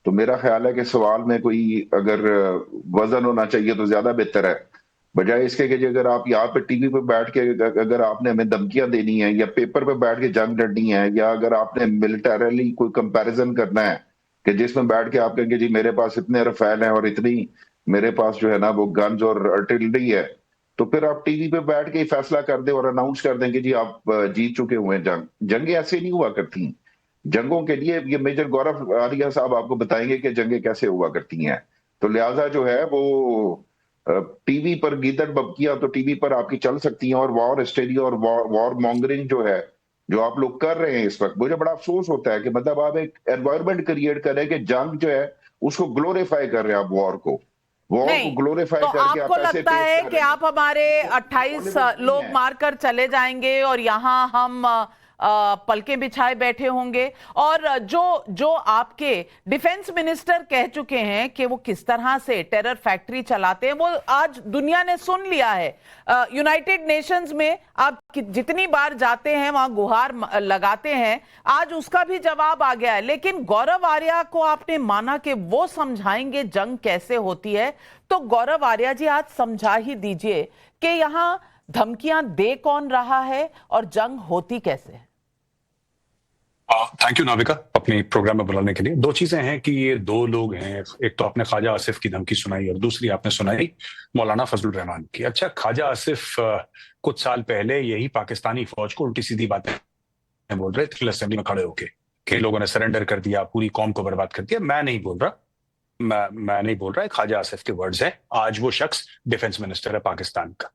तो मेरा ख्याल है कि सवाल में कोई अगर वजन होना चाहिए तो ज्यादा बेहतर है, बजाय इसके कि जी अगर आप यहाँ पे टीवी पे बैठ के अगर आपने हमें धमकियां देनी है या पेपर पे बैठ के जंग लड़नी है, या अगर आपने मिलिटरली कोई कंपैरिजन करना है कि जिसमें बैठ के आप कहेंगे जी मेरे पास इतने रफेल हैं और इतनी मेरे पास जो है ना वो गन्स और आर्टिलरी है, तो फिर आप टीवी पे बैठ के ही फैसला कर दें और अनाउंस कर दें कि जी आप जीत चुके हुए हैं जंग। जंगें ऐसे नहीं हुआ करती। जंगों के लिए ये मेजर गौरव आलिया साहब आपको बताएंगे कि जंगें कैसे हुआ करती हैं। तो लिहाजा जो है वो टीवी पर गीदड़ बबकियां तो टीवी पर आपकी चल सकती हैं, और वॉर हिस्टेरिया और वॉर मॉन्गरिंग जो है जो आप लोग कर रहे हैं इस वक्त, मुझे बड़ा अफसोस होता है कि मतलब आप एक एनवायरनमेंट क्रिएट कर रहे हैं कि जंग जो है उसको ग्लोरीफाई कर रहे हैं आप, वॉर को नहीं ग्लोरीफाई तो करके आपको आप ऐसे लगता पेश है कर कि रहे हैं आप हमारे वो 28 पॉलिटिक्स नहीं लोग है। मारकर चले जाएंगे और यहां हम पलके बिछाए बैठे होंगे? और जो जो आपके डिफेंस मिनिस्टर कह चुके हैं कि वो किस तरह से टेरर फैक्ट्री चलाते हैं, वो आज दुनिया ने सुन लिया है। यूनाइटेड नेशंस में आप जितनी बार जाते हैं वहां गुहार लगाते हैं, आज उसका भी जवाब आ गया है। लेकिन गौरव आर्या को आपने माना कि वो समझाएंगे जंग कैसे होती है, तो गौरव आर्या जी आज समझा ही दीजिए कि यहां धमकियां दे कौन रहा है और जंग होती कैसे है। थैंक यू नाविका अपनी प्रोग्राम में बुलाने के लिए। दो चीजें हैं कि ये दो लोग हैं, एक तो आपने ख्वाजा आसिफ की धमकी सुनाई और दूसरी आपने सुनाई मौलाना फजलुर रहमान की। अच्छा, ख्वाजा आसिफ कुछ साल पहले यही पाकिस्तानी फौज को उल्टी सीधी बातें बोल रहे थे असेंबली में खड़े होके कि लोगों ने सरेंडर कर दिया, पूरी कौम को बर्बाद कर दिया। मैं नहीं बोल रहा, मैं नहीं बोल रहा, ख्वाजा आसिफ के वर्ड्स हैं। आज वो शख्स डिफेंस मिनिस्टर है पाकिस्तान का।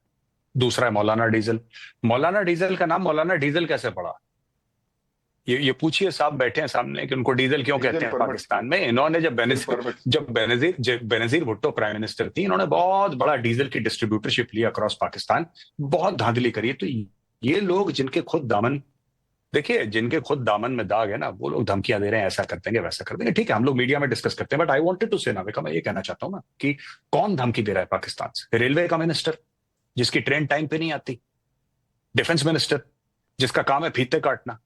दूसरा है मौलाना डीजल। मौलाना डीजल का नाम मौलाना डीजल कैसे पड़ा? ये पूछिए, साहब बैठे हैं सामने, कि उनको डीजल क्यों कहते हैं पाकिस्तान में। इन्होंने जब बेनजीर भुट्टो प्राइम मिनिस्टर थी, इन्होंने बहुत बड़ा डीजल की डिस्ट्रीब्यूटरशिप लिया अक्रॉस पाकिस्तान, बहुत धांधली करी। तो ये लोग जिनके खुद दामन, देखिए जिनके खुद दामन में दाग है ना, वो लोग धमकियां दे रहे हैं ऐसा कर देंगे वैसा कर देंगे। ठीक है, हम लोग मीडिया में डिस्कस करते हैं, बट आई वांटेड टू से नाविका, मैं ये कहना चाहता हूं ना कि कौन धमकी दे रहा है पाकिस्तान से? रेलवे का मिनिस्टर जिसकी ट्रेन टाइम पे नहीं आती, डिफेंस मिनिस्टर जिसका काम है फीते काटना।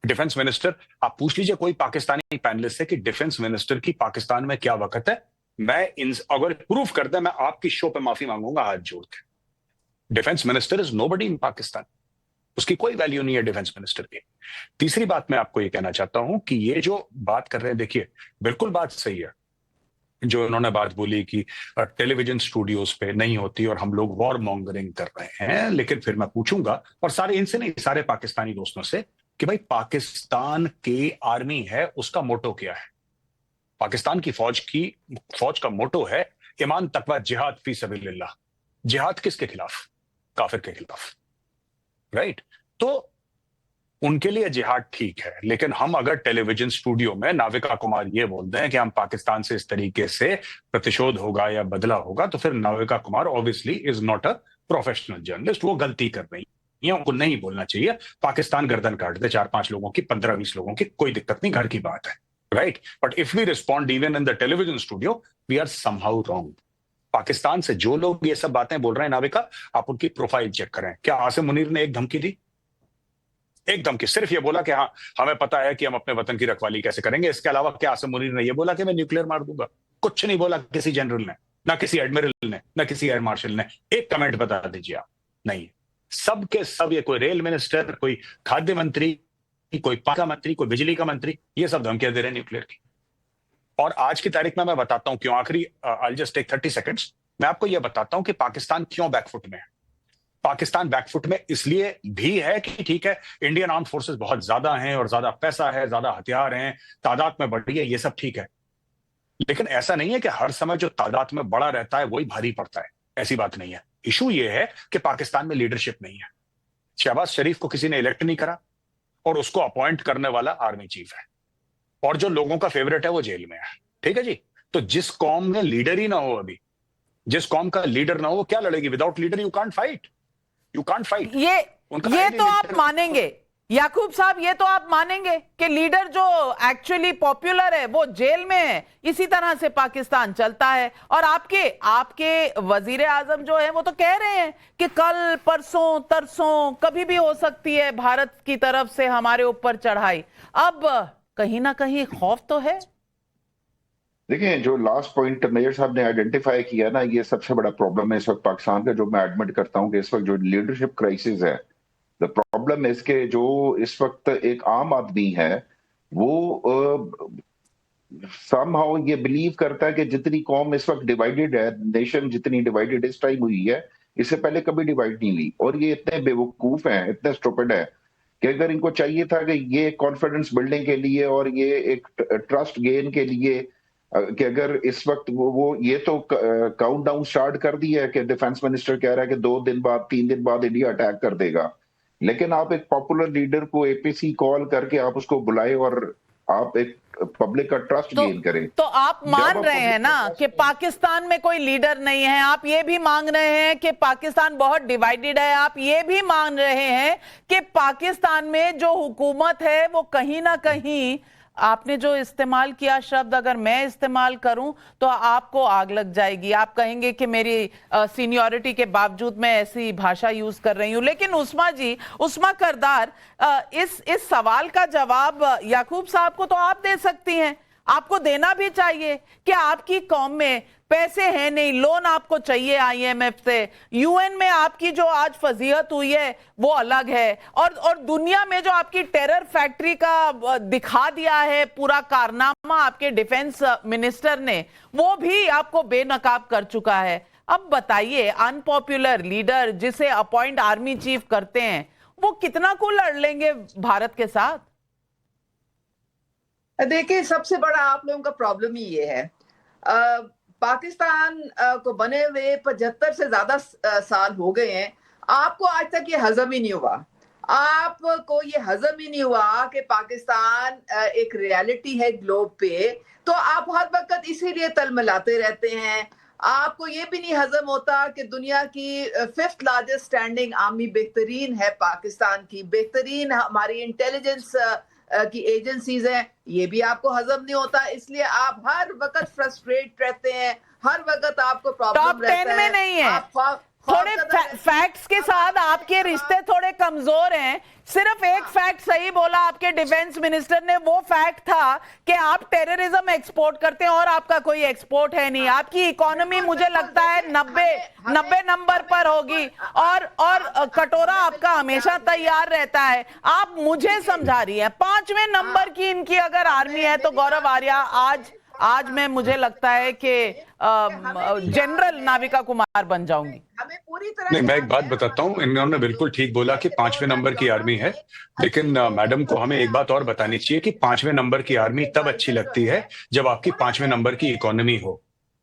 डिफेंस मिनिस्टर, आप पूछ लीजिए कोई पाकिस्तानी पैनलिस्ट से कि डिफेंस मिनिस्टर की पाकिस्तान में क्या वक्त है, मैं इन अगर प्रूफ कर दे, मैं आपकी शो पे माफी मांगूंगा हाथ जोड़ के। Defence minister is nobody in Pakistan, उसकी कोई वैल्यू नहीं है डिफेंस मिनिस्टर की। तीसरी बात मैं आपको ये कहना चाहता हूं कि ये जो बात कर रहे हैं, देखिए बिल्कुल बात सही है जो इन्होंने बात बोली कि टेलीविजन स्टूडियोज पे नहीं होती और हम लोग वॉर मॉन्गरिंग कर रहे हैं। लेकिन फिर मैं पूछूंगा, और सारे इनसे नहीं, सारे पाकिस्तानी दोस्तों से, कि भाई पाकिस्तान के आर्मी है उसका मोटो क्या है? पाकिस्तान की फौज का मोटो है ईमान तकवा जिहाद फी सबिलिल्लाह। जिहाद किसके खिलाफ? काफिर के खिलाफ, राइट? तो उनके लिए जिहाद ठीक है, लेकिन हम अगर टेलीविजन स्टूडियो में नाविका कुमार ये बोलते हैं कि हम पाकिस्तान से इस तरीके से प्रतिशोध होगा या बदला होगा, तो फिर Navika Kumar obviously is not a professional journalist, वो गलती कर रही है, उनको नहीं बोलना चाहिए। पाकिस्तान गर्दन काट दे 4-5 लोगों की, 15-20 लोगों की, कोई दिक्कत नहीं, घर की बात है, right? But if we respond even in the television studio, we are somehow wrong. Pakistan से जो लोग ये सब बातें बोल रहे हैं नाविका, आप उनकी प्रोफाइल चेक करें। क्या आसिम मुनीर ने एक धमकी दी? एक धमकी, सिर्फ ये बोला कि हाँ हमें पता है कि हम अपने वतन की रखवाली कैसे करेंगे। इसके अलावा क्या आसिम मुनीर ने ये बोला कि मैं न्यूक्लियर मार दूंगा? कुछ नहीं बोला किसी जनरल ने, ना किसी एडमिरल ने, ना किसी एयर मार्शल ने। एक कमेंट बता दीजिए आप। नहीं, सब के सब, ये कोई रेल मिनिस्टर, कोई खाद्य मंत्री, कोई पानी का मंत्री, कोई बिजली का मंत्री, ये सब धमकियां दे रहे हैं न्यूक्लियर की। और आज की तारीख में मैं बताता हूं क्यों। आखिरी आई जस्ट टेक 30 सेकेंड्स, मैं आपको यह बताता हूं कि पाकिस्तान क्यों बैकफुट में है। पाकिस्तान बैकफुट में इसलिए भी है कि ठीक है, इंडियन आर्म फोर्सेस बहुत ज्यादा हैं और ज्यादा पैसा है, ज्यादा हथियार हैं, तादाद में बढ़ रही है, ये सब ठीक है। लेकिन ऐसा नहीं है कि हर समय जो तादाद में बड़ा रहता है वही भारी पड़ता है, ऐसी बात नहीं है। इशू ये है कि पाकिस्तान में लीडरशिप नहीं है। शहबाज शरीफ को किसी ने इलेक्ट नहीं करा और उसको अपॉइंट करने वाला आर्मी चीफ है, और जो लोगों का फेवरेट है वो जेल में है। ठीक है जी? तो जिस कौम में लीडर ही ना हो, अभी जिस कौम का लीडर ना हो, वो क्या लड़ेगी? Without leader you can't fight, you can't fight. ये तो आप मानेंगे याकूब साहब, ये तो आप मानेंगे कि लीडर जो एक्चुअली पॉपुलर है वो जेल में है। इसी तरह से पाकिस्तान चलता है। और आपके वजीर आजम जो है वो तो कह रहे हैं कि कल परसों तरसों कभी भी हो सकती है भारत की तरफ से हमारे ऊपर चढ़ाई। अब कहीं ना कहीं खौफ तो है। देखिए, जो लास्ट पॉइंट मेजर साहब ने आइडेंटिफाई किया ना, ये सबसे बड़ा प्रॉब्लम है इस वक्त पाकिस्तान का, जो मैं एडमिट करता हूं कि इस वक्त जो लीडरशिप क्राइसिस है, द प्रॉब्लम इसके जो इस वक्त एक आम आदमी है वो समहाउ ये बिलीव करता है कि जितनी कौम इस वक्त डिवाइडेड है, नेशन जितनी डिवाइडेड इस टाइम हुई है, इससे पहले कभी डिवाइड नहीं हुई। और ये इतने बेवकूफ हैं, इतने स्टूपिड है कि अगर इनको चाहिए था कि ये कॉन्फिडेंस बिल्डिंग के लिए और ये एक ट्रस्ट गेन के लिए कि अगर इस वक्त वो ये तो काउंट डाउन स्टार्ट कर दिया है कि डिफेंस मिनिस्टर कह रहा है कि 2 दिन बाद 3 दिन बाद इंडिया अटैक कर देगा, लेकिन आप एक पॉपुलर लीडर को एपीसी कॉल करके आप उसको बुलाए और आप एक पब्लिक का ट्रस्ट गेन करें। तो आप मान रहे हैं ना कि पाकिस्तान में कोई लीडर नहीं है, आप ये भी मांग रहे हैं कि पाकिस्तान बहुत डिवाइडेड है, आप ये भी मान रहे हैं कि पाकिस्तान में जो हुकूमत है वो कहीं ना कहीं, आपने जो इस्तेमाल किया शब्द अगर मैं इस्तेमाल करूं तो आपको आग लग जाएगी, आप कहेंगे कि मेरी सीनियरिटी के बावजूद मैं ऐसी भाषा यूज कर रही हूं। लेकिन उस्मा जी, उस्मा करदार, इस सवाल का जवाब याकूब साहब को तो आप दे सकती हैं, आपको देना भी चाहिए कि आपकी कौम में पैसे हैं नहीं, लोन आपको चाहिए आईएमएफ से, यूएन में आपकी जो आज फजीहत हुई है वो अलग है, और दुनिया में जो आपकी टेरर फैक्ट्री का दिखा दिया है पूरा कारनामा आपके डिफेंस मिनिस्टर ने, वो भी आपको बेनकाब कर चुका है। अब बताइए, अनपॉपुलर लीडर जिसे अपॉइंट आर्मी चीफ करते हैं वो कितना को लड़ लेंगे भारत के साथ? देखिए, सबसे बड़ा आप लोगों का प्रॉब्लम ही ये है, पाकिस्तान को बने हुए 75 से ज्यादा साल हो गए हैं, आपको आज तक ये हजम ही नहीं हुआ, आपको ये हजम ही नहीं हुआ कि पाकिस्तान एक रियलिटी है ग्लोब पे, तो आप हर वक्त इसीलिए तलमलाते रहते हैं। आपको ये भी नहीं हजम होता कि दुनिया की 5th लार्जेस्ट स्टैंडिंग आर्मी बेहतरीन है पाकिस्तान की, बेहतरीन हमारी इंटेलिजेंस की एजेंसीज हैं, ये भी आपको हजम नहीं होता, इसलिए आप हर वक्त फ्रस्ट्रेट रहते हैं, हर वक्त आपको प्रॉब्लम रहता है। टॉप 10 में नहीं है, थोड़े फैक्ट्स के साथ आपके रिश्ते थोड़े कमजोर हैं। सिर्फ एक फैक्ट सही बोला आपके डिफेंस मिनिस्टर ने, वो फैक्ट था कि आप टेररिज्म एक्सपोर्ट करते हैं और आपका कोई एक्सपोर्ट है नहीं, आपकी इकोनॉमी मुझे लगता है 90 नंबर पर होगी, और कटोरा आपका हमेशा तैयार रहता है। आप मुझे समझा रही हैं 5वें नंबर की इनकी अगर आर्मी है तो गौरव आर्या आज मैं, मुझे लगता है कि जनरल नाविका कुमार बन जाऊंगी। हमें पूरी तरह नहीं, मैं एक बात बताता हूं, इन्होंने बिल्कुल ठीक बोला कि 5वें नंबर की आर्मी है, लेकिन मैडम को हमें एक बात और बतानी चाहिए कि 5वें नंबर की आर्मी तब अच्छी लगती है जब आपकी 5वें नंबर की इकोनॉमी हो,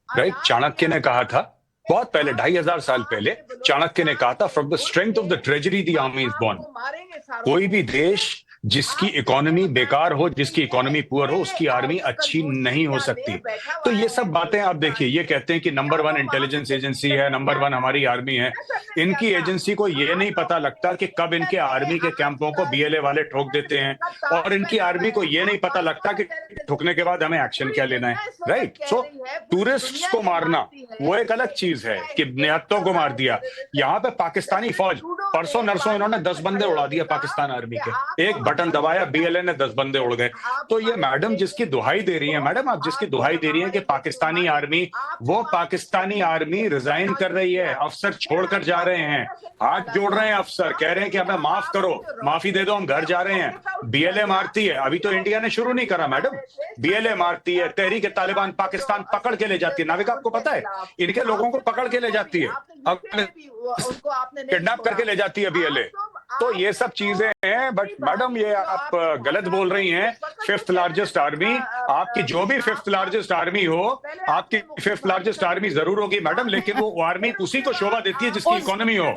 राइट? चाणक्य ने कहा था बहुत पहले, 2500 साल पहले, चाणक्य ने कहा था, from the strength of the treasury the army is born. कोई भी देश जिसकी इकोनॉमी बेकार हो, जिसकी इकोनॉमी पुअर हो, उसकी आर्मी अच्छी नहीं हो सकती। तो ये सब बातें आप देखिए, ये कहते हैं कि नंबर 1 इंटेलिजेंस एजेंसी है, नंबर 1 हमारी आर्मी है, इनकी एजेंसी को ये नहीं पता लगता कि कब इनके आर्मी के कैंपों को बीएलए वाले ठोक देते हैं, और इनकी आर्मी को ये नहीं पता लगता कि ठोकने के बाद हमें एक्शन क्या लेना है, राइट? सो टूरिस्ट्स को मारना वो एक अलग चीज है कि निहत्तों को मार दिया। यहाँ पे पाकिस्तानी फौज परसों नरसों इन्होंने 10 बंदे उड़ा दिए पाकिस्तान आर्मी के, एक बटन दबाया बीएलए ने 10 बंदे उड़ गए। तो ये मैडम जिसकी दुहाई दे रही है, मैडम आप जिसकी दुहाई दे रही है कि पाकिस्तानी आर्मी, वो पाकिस्तानी आर्मी रिजाइन कर रही है, अफसर छोड़कर जा रहे हैं, हाथ जोड़ रहे हैं अफसर, कह रहे हैं कि हमें माफ करो, माफी दे दो, हम घर जा रहे हैं। बीएलए मारती है, अभी तो इंडिया ने शुरू नहीं करा मैडम, बीएलए मारती है, तहरीक तालिबान पाकिस्तान पकड़ के ले जाती है, नाविका आपको पता है, इनके लोगों को पकड़ के ले जाती है, किडनैप करके ले जाती है बीएलए। तो ये सब चीजें हैं, बट मैडम ये आप गलत बोल रही हैं। 5th लार्जेस्ट आर्मी, आपकी जो भी 5th लार्जेस्ट आर्मी हो, आपकी 5th लार्जेस्ट आर्मी जरूर होगी मैडम, लेकिन वो आर्मी उसी को शोभा देती है जिसकी इकोनॉमी हो।